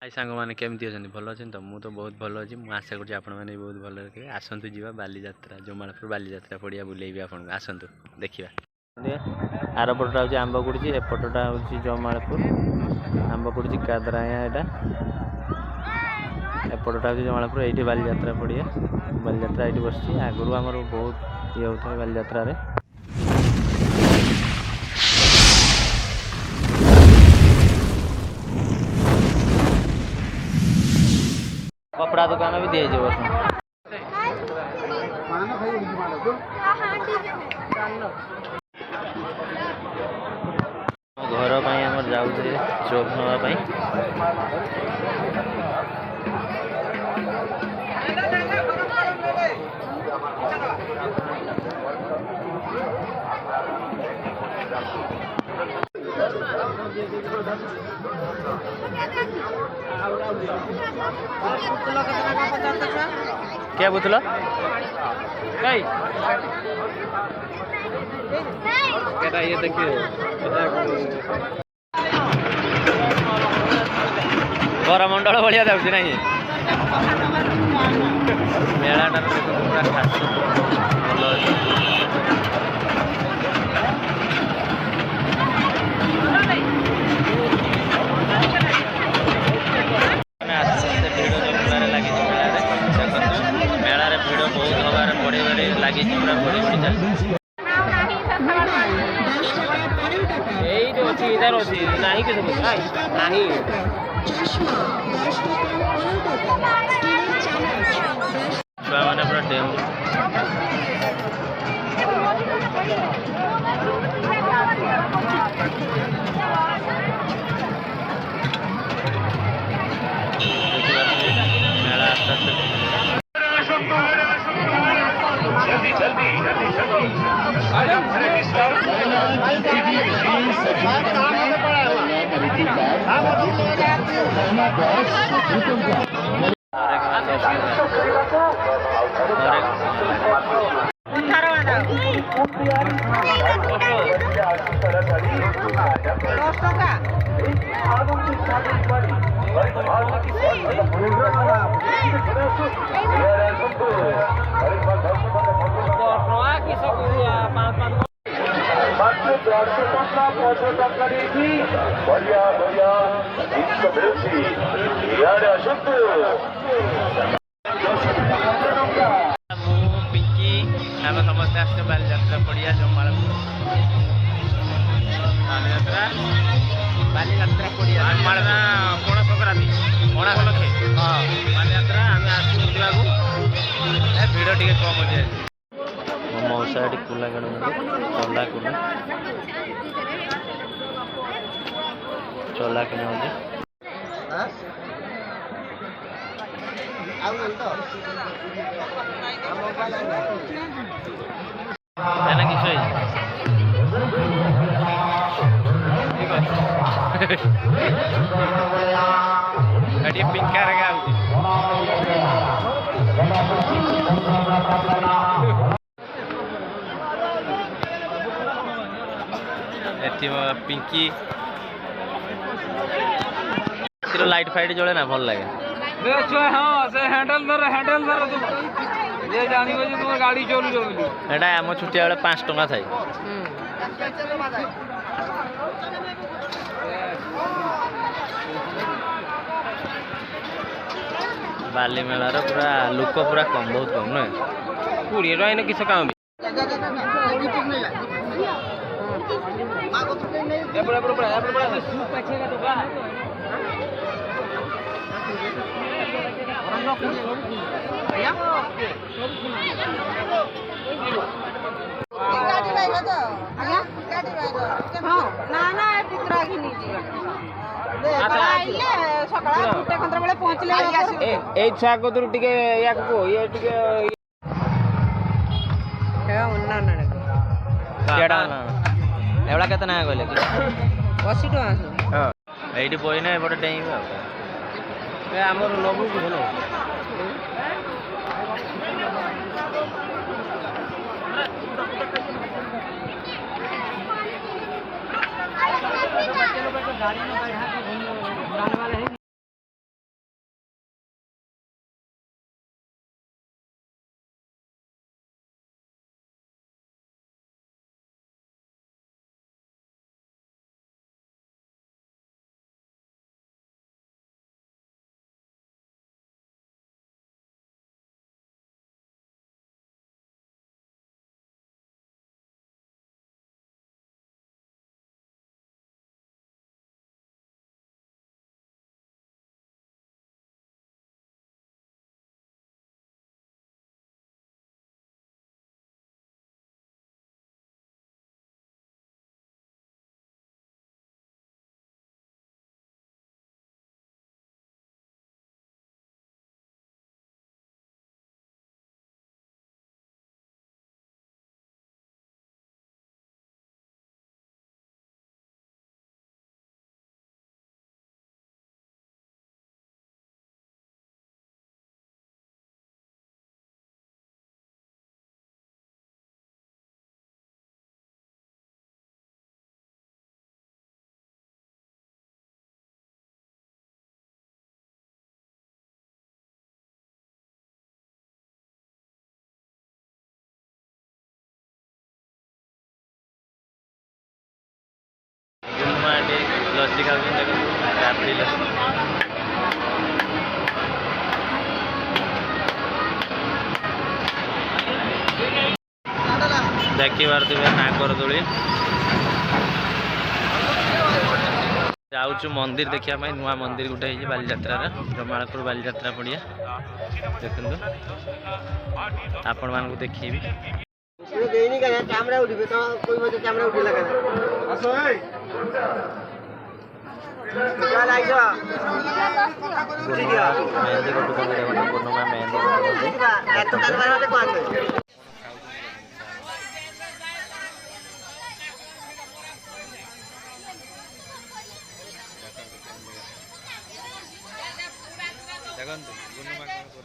हाय सांग मैंने केमती अच्छा भल अच्छे तो मुझे तो बहुत भल अच्छी मुझे आशा करुँच आप बहुत भल रखे आसतु जा बालीजा जमालपुर बालीजा पड़िया बुलेबी आपको आसतु देखा आर पटा हूँ आंबकुड़ी एपटा हूँ जमालपुर आंबकुड़ी कादराया यहाँ एपटा हूँ जमालपुर ये बालीजा पड़िया बालीजा ये बस आगुरी आमर बहुत ये होता है बालीजा कपड़ा दुकान भी दिए घर जाऊ चोप नापी क्या बुतल ये देखिए बरमंडल भाया जाऊँ ना मेलाटा पूरा खास भल लगी पूरा बड़ी बड़ी चलती इधर अच्छी नहीं किसी नहीं छुआ मैंने पूरा डेम मेला आस्ते बढ़िया बढ़िया पिंकी आम समस्त आस बालीजा पड़िया जमालपुर बालीजा पड़िया पणा संक्रांति पणा लक्षे हाँ बालीजा आम आसू भिड़ टे कम अच्छे मौसा कुला चला कुला चला कि पिंकार पिंकी लाइट फाइट जले ना भल लगे हाँ से हैंडल धर ये जानी बजे तुम गाड़ी चलू जो एटा आम छुट्टिया बेले 5 टका थाई बाली मेलार पूरा लुक पूरा कम बहुत कम नुहे 20 टका किस काम छुआ कदर टे या एवड़ा के ना कहले 80 टका ये बोईना एपटे डेइबे आमर नबू भल लस्सी खाऊँ राबड़ी लस्सी देखी पारे नागर दोली जाऊँ मंदिर देखा नुआ मंदिर गोटे बालीजात्रा जमालपुर बालीजात्रा पड़िया देखु आपण मानक देखी पूर्णिमा मेहंदी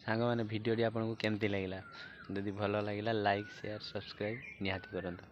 सांग मैंने भिडियोटी आपको केमती लगे जदि भल लगे लाइक शेयर सब्सक्राइब निहाती करंतु।